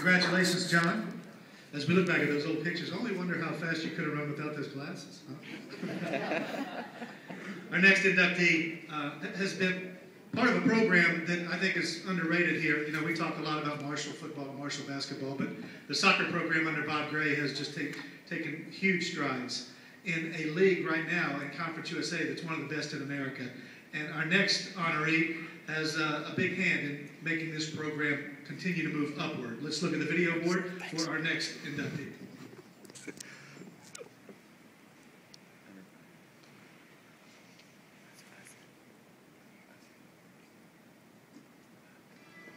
Congratulations, John. As we look back at those old pictures, I only wonder how fast you could have run without those glasses. Huh? Our next inductee has been part of a program that I think is underrated here. You know, we talk a lot about Marshall football and Marshall basketball, but the soccer program under Bob Gray has just taken huge strides in a league right now in Conference USA that's one of the best in America. And our next honoree has a big hand in making this program continue to move upward. Let's look at the video board for our next inductee.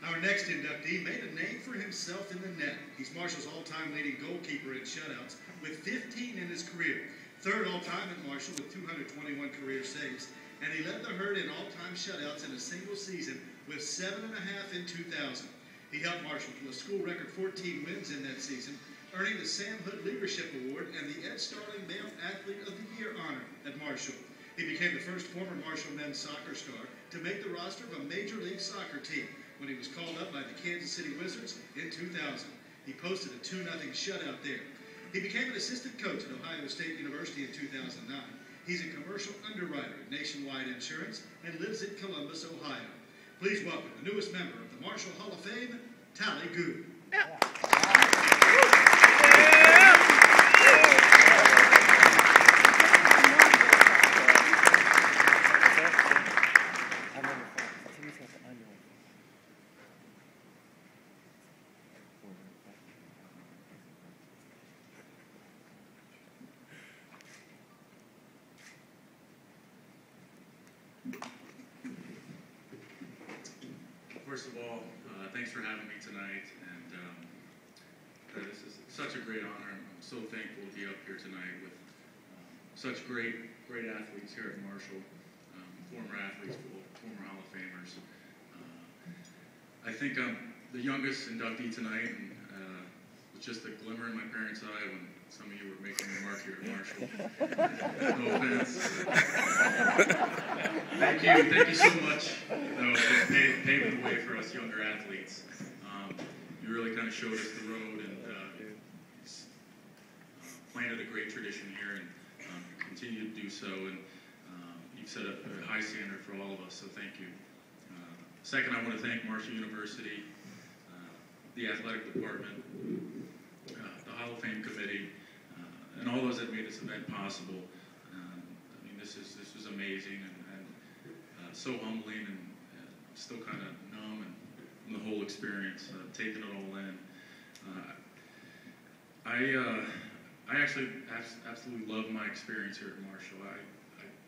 Our next inductee made a name for himself in the net. He's Marshall's all-time leading goalkeeper in shutouts with 15 in his career. Third all-time at Marshall with 221 career saves. And he led the herd in all-time shutouts in a single season with 7.5 in 2000. He helped Marshall to a school record 14 wins in that season, earning the Sam Hood Leadership Award and the Ed Starling Male Athlete of the Year honor at Marshall. He became the first former Marshall men's soccer star to make the roster of a Major League Soccer team when he was called up by the Kansas City Wizards in 2000. He posted a 2-0 shutout there. He became an assistant coach at Ohio State University in 2009. He's a commercial underwriter at Nationwide Insurance and lives in Columbus, Ohio. Please welcome the newest member of the Marshall Hall of Fame, Taly Goode. First of all, thanks for having me tonight, and this is such a great honor. I'm so thankful to be up here tonight with such great athletes here at Marshall, former athletes, former Hall of Famers. I think I'm the youngest inductee tonight, and it was just a glimmer in my parents' eye when some of you were making a mark here at Marshall. No offense. Thank you so much for paving the way for us younger athletes. You really kind of showed us the road and planted a great tradition here, and continue to do so. And you've set up a high standard for all of us, so thank you. Second, I want to thank Marshall University, the athletic department, the Hall of Fame committee, and all those that made this event possible. I mean, this was amazing and so humbling, and still kind of numb and from the whole experience, taking it all in. I actually absolutely love my experience here at Marshall. I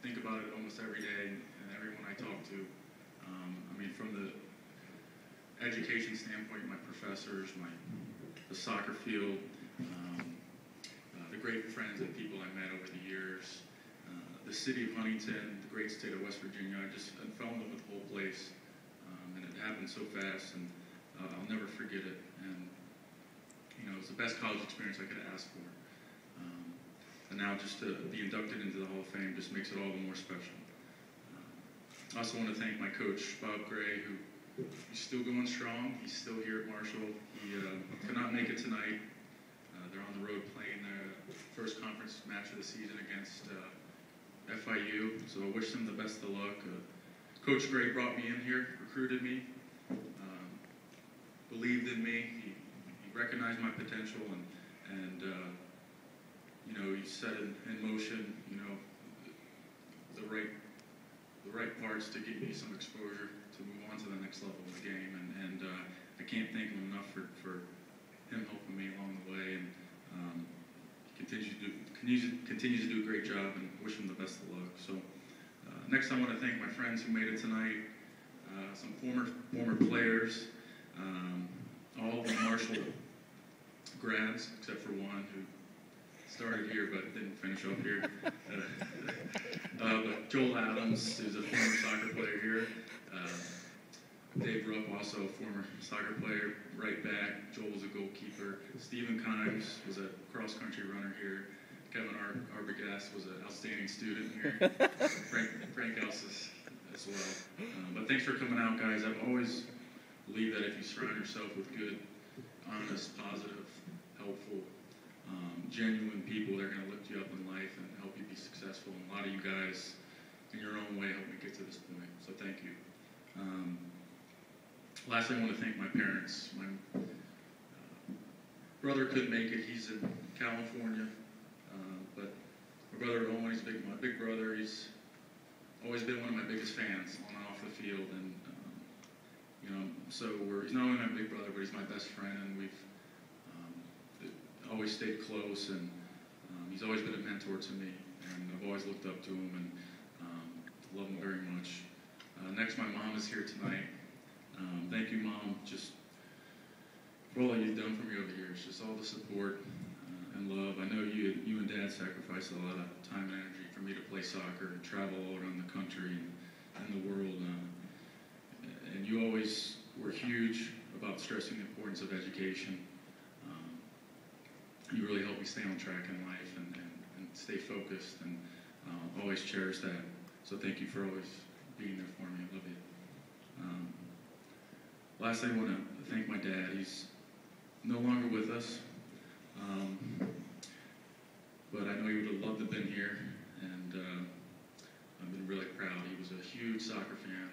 think about it almost every day, and everyone I talk to. I mean, from the education standpoint, my professors, the soccer field, the great friends and people I met over the years, the city of Huntington, the great state of West Virginia. I fell in love with the whole place, and it happened so fast, and I'll never forget it. And you know, it was the best college experience I could ask for. And now just to be inducted into the Hall of Fame just makes it all the more special. I also want to thank my coach, Bob Gray, he's still going strong. He's still here at Marshall. He could not make it tonight. They're on the road playing their first conference match of the season against FIU, so I wish them the best of luck. Coach Gray brought me in here, recruited me, believed in me. He recognized my potential, and you know, he set in motion, you know, the right parts to give me some exposure to move on to the next level of the game, and I can't thank him enough for him helping me along the way, and continues to do a great job, and wish him the best of luck. So next I want to thank my friends who made it tonight, some former players, all the Marshall grads except for one who started here but didn't finish up here. But Joel Adams, who's a former soccer player here. Dave Rupp, also a former soccer player, right back. Joel was a goalkeeper. Stephen Kimes was a cross-country runner here. Kevin Arbogast was an outstanding student here. Frank Elsis as well. But thanks for coming out, guys. I've always believed that if you surround yourself with good honest, positive, helpful, genuine people that are going to lift you up in life and help you be successful. And a lot of you guys, in your own way, helped me get to this point. So thank you. Lastly, I want to thank my parents. My brother couldn't make it. He's in California. But my brother always my big brother, he's always been one of my biggest fans on and off the field. And, you know, so he's not only my big brother, but he's my best friend. And we've always stayed close. And he's always been a mentor to me. And I've always looked up to him and love him very much. Next, my mom is here tonight. Thank you, Mom, just for all that you've done for me over the years, just all the support and love. I know you and Dad sacrificed a lot of time and energy for me to play soccer and travel all around the country and the world. And you always were huge about stressing the importance of education. You really helped me stay on track in life and stay focused, and always cherish that. So thank you for always being there for me. I love you. Lastly, I want to thank my dad. He's no longer with us, but I know he would have loved to have been here, and I've been really proud. He was a huge soccer fan.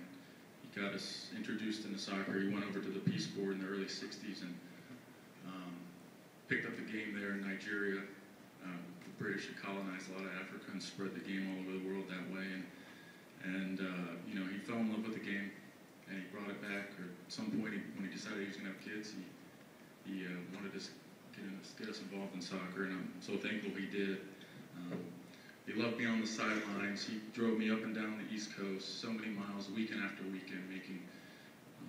He got us introduced into soccer. He went over to the Peace Corps in the early 60s and picked up the game there in Nigeria. The British had colonized a lot of Africa and spread the game all over the world that way. And you know, he fell in love with the game, and he brought it back. Or at some point, when he decided he was going to have kids, he wanted to get us involved in soccer, and I'm so thankful he did. He loved me on the sidelines. He drove me up and down the East Coast so many miles, weekend after weekend,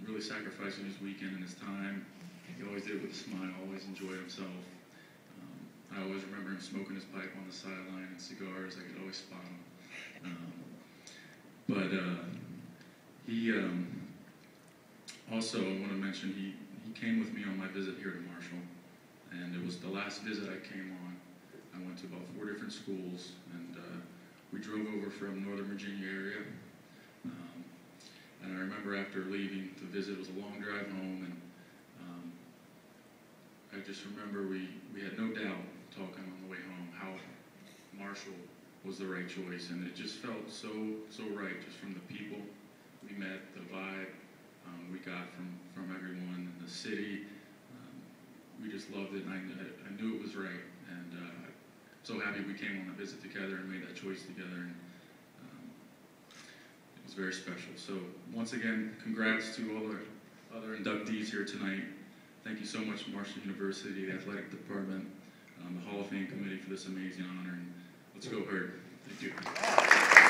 really sacrificing his weekend and his time. He always did it with a smile, always enjoyed himself. I always remember him smoking his pipe on the sideline and cigars. I could always spot him. But he also, I want to mention, he came with me on my visit here to Marshall, and it was the last visit I came on. I went to about 4 different schools, and we drove over from Northern Virginia area. And I remember after leaving the visit, it was a long drive home, and I just remember we had no doubt talking on the way home how Marshall was the right choice, and it just felt so right, just from the people we met, the vibe we got from everyone in the city. We just loved it, and I knew it was right, and so happy we came on a visit together and made that choice together, and it was very special. So once again, congrats to all our other inductees here tonight. Thank you so much, Marshall University, the athletic department, the Hall of Fame committee for this amazing honor, and let's go Herd. Thank you.